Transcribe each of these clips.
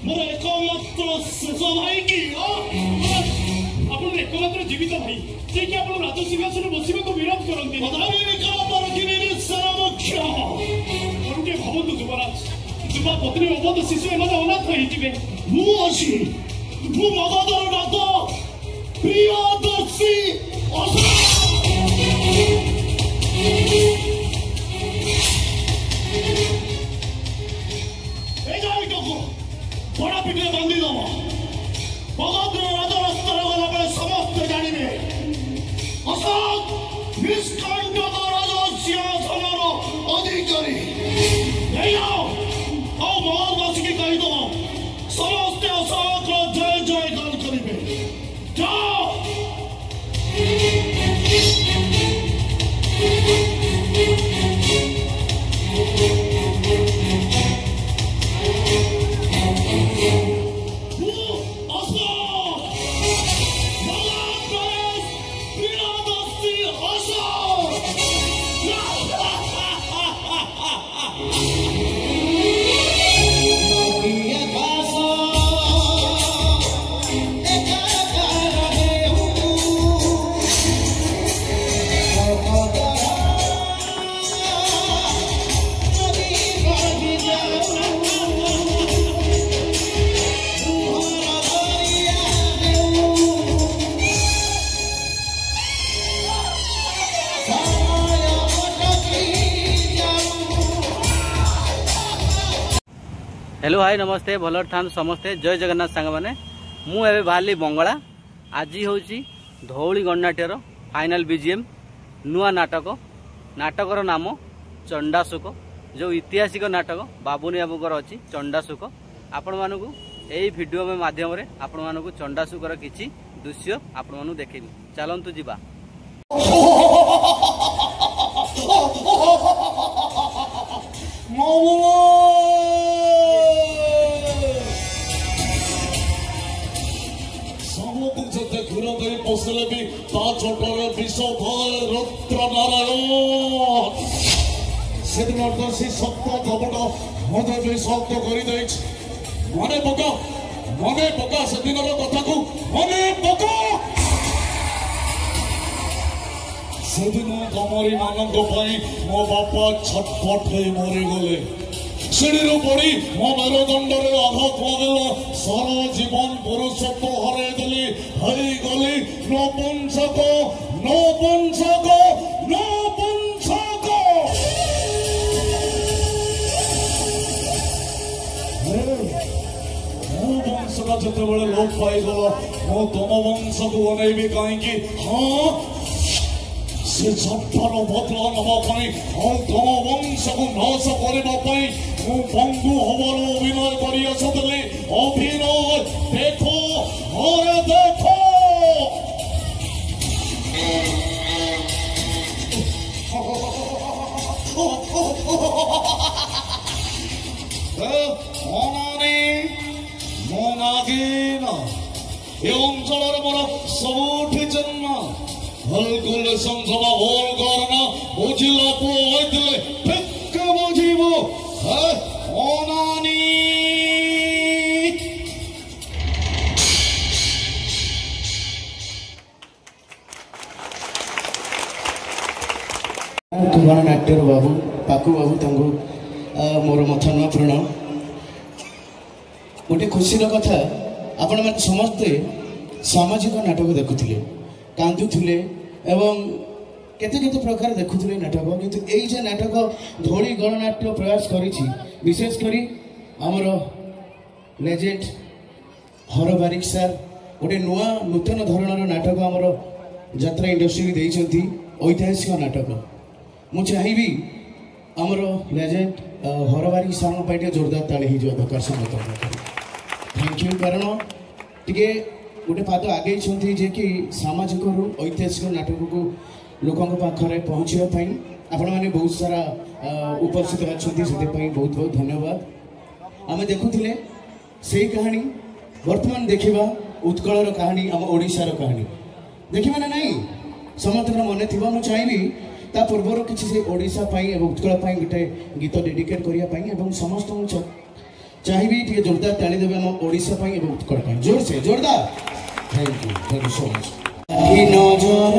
मोर एकमात्र शेष भाई कि ଆପଣ ଏକମାତ୍ର ଜୀବିତ ଭାଇ ଯିଏକି ଆପଣ ରାଜସିଂହାସନ ବସିବାକୁ ବିରୋଧ କରନ୍ତି। ଗୋଟିଏ ଭାବନ୍ତୁ ଯୁବରାଜ, ଯୁବା ପତ୍ନୀ ଅବଧ ଶିଶୁ ଏମାନେ ଅନାଥ ହେଇଯିବେ। ମୁଁ ଅଛି, ମୁଁ ମଗଧର ନାଥ ପ୍ରିୟଦର୍ଶୀ बड़ा पिटे बांधी दब मगधर राजरास्तार गला बेले समस्ते जानवे अशोक निष्कंटक राजा सिंहासनर अधिकारी मगधवासी की कहीदब समस्ते अशोक जय जय गान करेंगे। जाओ हेलो हाय नमस्ते भल था समस्ते जय जगन्नाथ सांग मैंने मुझे बाहरी बंगला आज हूँ धौली गणनाट्यर फाइनाल बीजीएम नुआ नाटकर नाम चंडाशुक जो ऐतिहासिक नाटक बाबुनी बाबूर अच्छी चंडाशुक आपण मानू यही वीडियो माध्यम आपण मानू चंडाशुकर किसी दृश्य आपण मानू देखेबी चलतु जीवा। पसले भी छोटे विष भय रुद्र नारायण से सत्य धपट मत विषक्त कर मन पका से दिन कथा को मन पका से दिन तमरी मान मो बापा छटपट मरीगले सीढ़ी पड़ी मो मेरुदंड आघात लगे सारा जीवन पुरुषत्व हरदेली हरी गली नपुंसक नपुंसक नपुंसक मो वंशटा जिते लोप पाईगल मो तुम वंश को अनेबी कहीं हाँ से झट्टार बदला नापी और तुम वंश को नाश करने बंधु हमार अभिनय कर अभिनय देखो और देखो अंचल मोर सबुठी जन्म भलकुल संसभा भोल करना बुझिला पुओ ठीक बुझब अनानी कुमार नाट्यर बाबू पाकु बाबू तंगु मोर मथन प्रणाम। गोटे खुशी कथा आपण मैंने समस्ते सामाजिक नाटक देखुले कांदुले एवं केते केते प्रकार देखुले नाटक किंतु यही जे नाटक धौली गणनाट्य प्रयास करिछि विशेषकर आमर लेजेंड हर बारिक सार गोटे नुआ नूतन धरणर नाटक आमर यात्रा इंडस्ट्री देइछंती ऐतिहासिक नाटक मु चाहिबी आमर लेजेंड हर बारिक सार पाइटे जोरदार ताली ही जो दरकार समत थैंक यू कारण टिके गोटे पाद आगे जे कि सामाजिक ऐतिहासिक नाटक को लोकों पाखे पहुँचापी आपण मैंने बहुत सारा उपस्थित अच्छा से बहुत बहुत धन्यवाद। आम देखुले से कहानी वर्तमान देखा उत्कलर कहानी आम ओडिशार कहानी देखा ना नहीं समस्त मन थी मुझे चाहिए ता पूर्वर किसी से ओडिशा उत्कल गोटे गीत डेडिकेट करने समस्त चाहिए टे जोरदार ताली देवे हम ओडिशा पाई एवं उत्कल पाई जोर से जोरदार थैंक यू सो मच नजर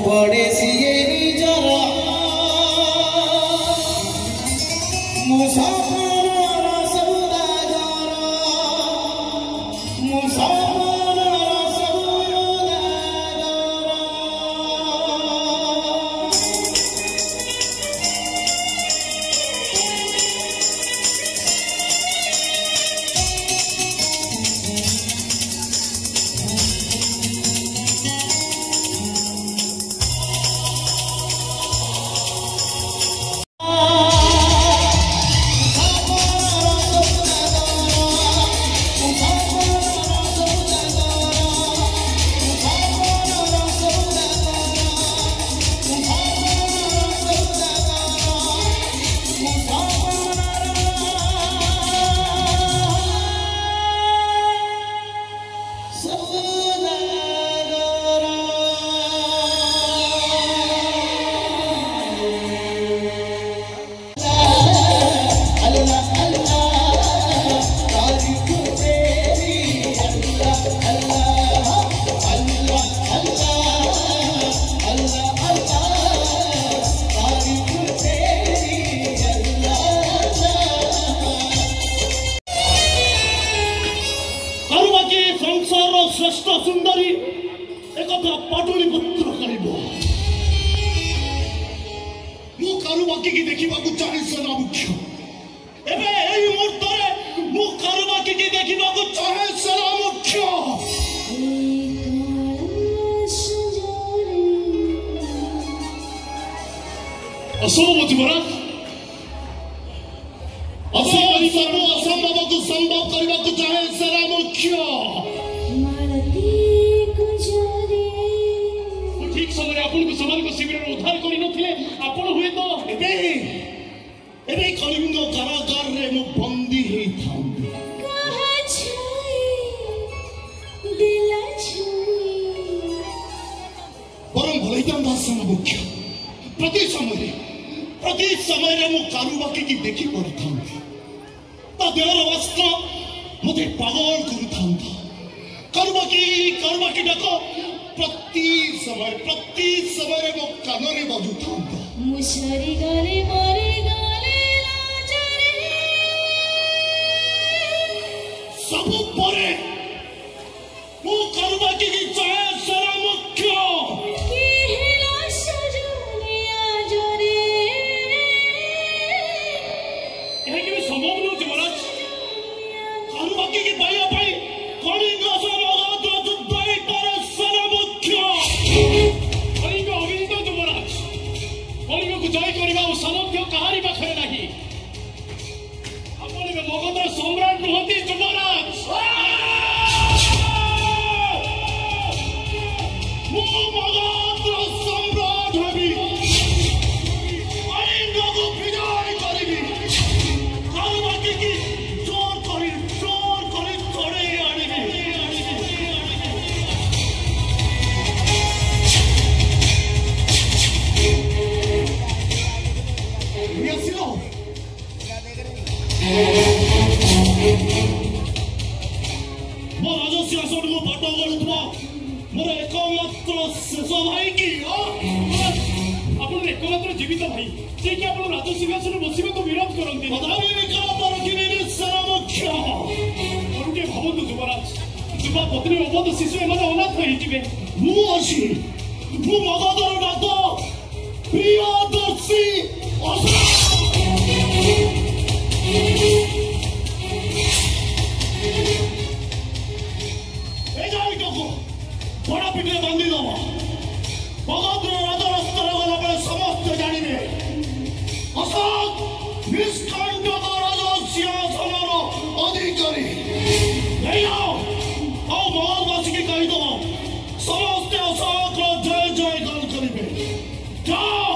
पड़े सिए निजर मुसाफिर सौदागर मुसाफिर सौदागर श्रेष्ठ सुंदरी एक पाटुली पुत्र कारुबाकी की देखा चाहे सेना मुख्य एवं मुहूर्त में कारुबाकी की देखा चाहे सेना मुख्य असंभव महाराज असंभव को संभव करने को चाहे सेना मुख्य ठीक समय आपन को समान को शिविर उद्धार करि नथिले आपन हुए तो एबे कलिंग कारागार रे मु बंदी हे थांबी कहा छई दिला छई परम भलैता दासन मुख्य प्रति समय रे मु कारुबाकी की देखि पड़ थांबी ता देहर वस्त्र मुझे पागल करू थांबा कारुबाकी डाको प्रति समय रे मो कानरे बाजू थांबा मुसरी गले मारे गले लाजरे सब परे मो कारुबाकी की चाहे सेना मुख्य की हिला सजने आजरे यह कि संभव न महाराज कारुबाकी की पाया पाई कलिंग सरोगात जुद्ध पर सेना मुख्य कलिंग अभिजित महाराज कलिंग को जय करबा सामर्थ्य कहारी पाखरे नाही आपण मगधर सम्राट नुहति महाराज मु मगधर सम्राट हेबी कलिंग को विजय करबी कारुबाकी की जोर करी तोड़े आनिबी मो राजस्व आसन को बाट गलुवा मोर एकमात्र शेष भाई की आपन एकमात्र जीवित भाई जे कि आपन राज सिंहासन बसिबे को विरोध करंती पदावी विक्रम परकिनी सेना मुख्य करुटे भावतु युवराज युवा पत्नी अबोध शिशु एमाने अनाथ होई जिवे मु अछि मु मगधर नाथ प्रियदर्शी बड़ा पिटे बांधी दब मगधर राजा रास्तार गला बेले समस्त जानिबे अशोक निष्कंटक राजा सिंहासनर अधिकारी मगधवासी की कही दब समस्ते अशोक जय जय गान करिबे जाओ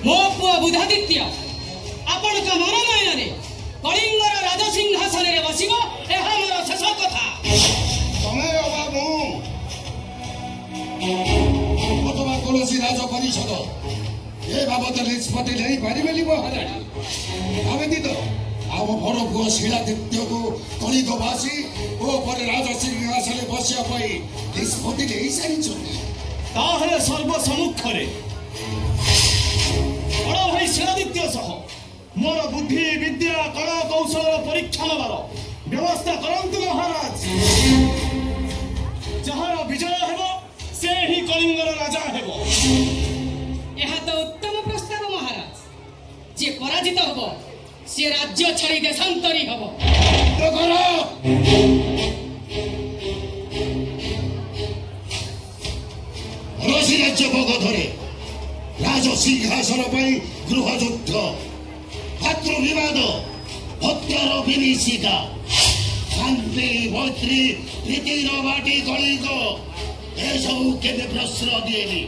मो पुआ बुधादित्य आपण का मनोनयन कलिंगर राजसिंहासन रे बसिबो एहा मोर शेष कथा तमे बाबू अथवा कौनसी राज परिषद ए बाबद निष्पत्ति नहीं पारिबेली महारानी आवेदित आम बड़ पुओ शिलादित्य को कलिंगवासी ओ पर राजसिंहासन बसिया निष्पत्ति नहीं सारी ताहले सर्वसम्मुखरे बड़ भाई सेनादित्य सह मोर बुद्धि विद्या कला कौशल परीक्षा नबार व्यवस्था करंतु महाराज। जहार विजय हेबो से ही कलिंगर राजा हेबो। यह तो उत्तम प्रस्ताव महाराज। जे पराजित हबो से राज्य छाड़ी देशांतरी हबो। तो करो ऋषि राज्य भोग धरे राज सिंहासन गृह युद्ध भातृ विवाद हत्यार विभीषिका शांति मैत्री प्रीतिर बाटी कलिंग एसबू केवे प्रश्न दिएनि।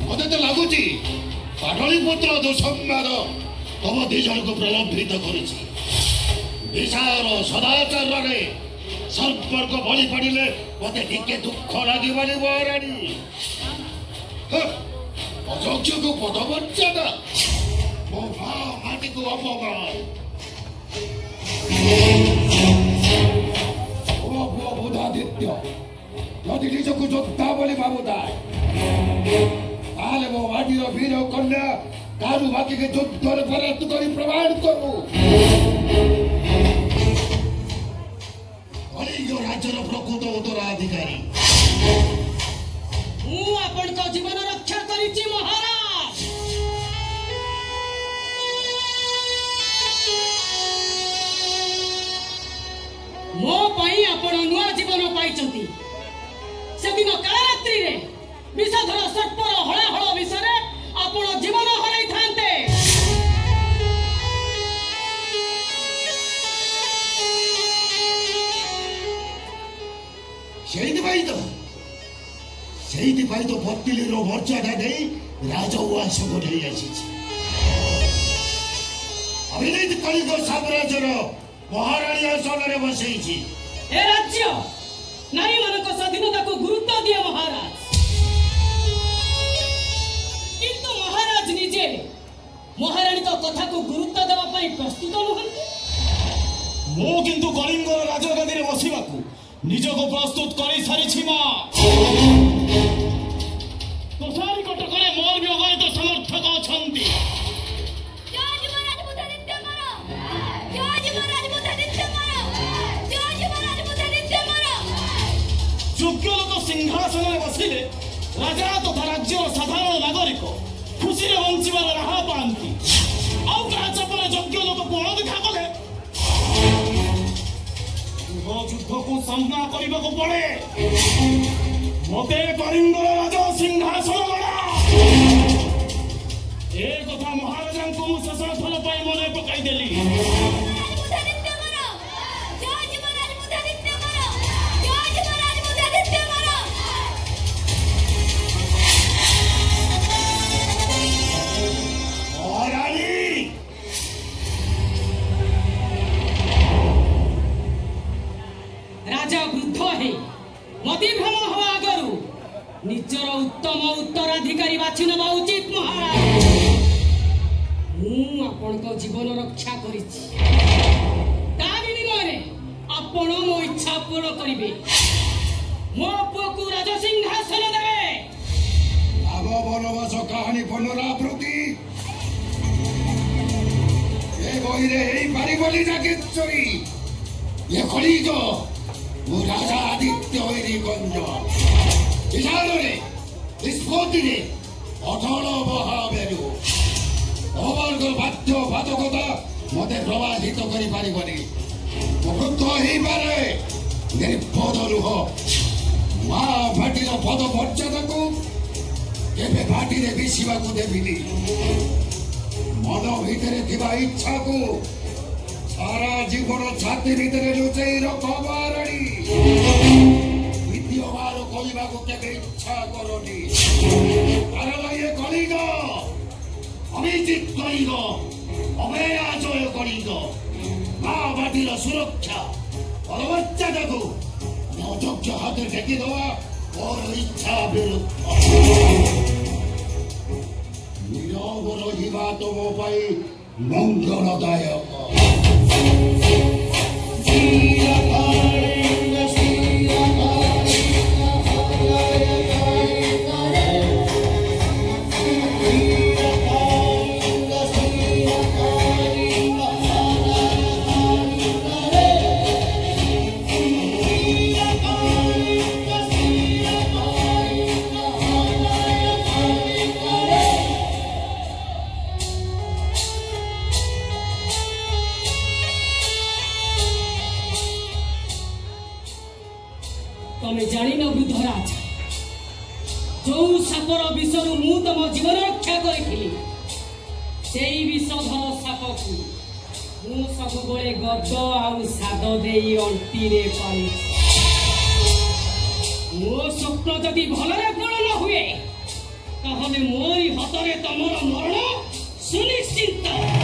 मत तो लगुच पाटलिपुत्र दुसंवाद तुम दी जन को प्रलंबित कर सदाचार संपर्क बलि पड़े मत टे दुख लगे महाराणी। अयोग्य को पदमर्यादा मो माटी को अपमान बुधादित्य यदि निजक योद्धा बोली भावुता मो माटीर वीर कन्या तारू बाकी के युद्ध परास्त कर प्रमाण करू। कलिंग राज्यर प्रकृत उत्तराधिकारी जीवन रक्षा करिछि महाराज। मो पाई आपण नुआ जीवन पाइछंती। सेदिन कारात्रि रे विषधर सर्पर हळाहळ विषरे आपण जीवन हराई थांते। ସେଇଥିପାଇଁ ତ ପତିଲିର ମର୍ଯ୍ୟାଦା ଦେଇ ରାଜଉଆସକୁ ନେଇ ଆସିଛି। ଅଭିଜିତ କଳିଙ୍ଗ ସାମ୍ରାଜ୍ୟର ମହାରାଣୀ ଆସନରେ ବସେଇଛି। ଏ ରାଜ୍ୟ ନାରୀମାନଙ୍କ ସ୍ୱାଧୀନତାକୁ ଗୁରୁତ୍ୱ ଦିଏ ମହାରାଜ। କିନ୍ତୁ ମହାରାଜ ନିଜେ ମହାରାଣୀଙ୍କ କଥାକୁ ଗୁରୁତ୍ୱ ଦେବା ପାଇଁ ପ୍ରସ୍ତୁତ ନୁହନ୍ତି। ମୁଁ କିନ୍ତୁ କଳିଙ୍ଗର ରାଜଗାଦୀରେ ବସିବାକୁ ନିଜକୁ ପ୍ରସ୍ତୁତ କରି ସାରିଛି ମା। तुषारी कटकरे मोर भी अगणित समर्थक अछंती। योग्य लोक सिंहासन में बसिले राजा तथा राज्य साधारण नागरिक खुशी रे बंचिबार राह पांती। आउ चपले योग्य लोक कोण देखा कले युद्ध को सामना करने को पड़े। मते कलिंगर राजा सिंहासन गड़ा ए कथा महाराजा को मु शेष थल पाई मने पकाई देली। राजा वृद्ध है मतिभ्रम हवा आगरू निजर उत्तम उत्तराधिकारी बाछि नबा उचित महाराज। आपण जीवन रक्षा करिछि ता विनिमय आपण मो इच्छा पूर्ण करिवे। मो पुओ को राज सिंहासन देवे। आग वनवास कहानी पुनरावृत्ति ए बहिरे एई पारिबली जाके चोरी ये कलिंग राजा आदित्य गंज विचारे निष्पत्ति अटल महामेरु अवर्ग बाध्य बाधकता मत प्रभावित कर वृद्ध हो पारे निर्पद रुह माँ भाटीर पद मर्यादा को केवे भाटी मिशा देविनी। मन भितर इच्छा को सारा जीवन छाती भितर लुचई रख महाराणी। विद्यमान कहवा केवे इच्छा करनी कारण ये कलिंग अभिजित कलिंग अभयाजय कलिंग माँ बाटीर सुरक्षा पदमर्यादा को अयोग्य हाथ टेकी दवा और इच्छा विरुद्ध नीरव रहा तुम मंगलदायक। तमें जान वृद्धराज जो सापर विषरू मु तुम जीवन रक्षा करी से विषधर साप को मु सब गद आउ साद दे अंटी पाई मो स्वप्न जदि भलरे पूर्ण न हुए ताहले मोरी हतरे तमर मरण सुनिश्चित।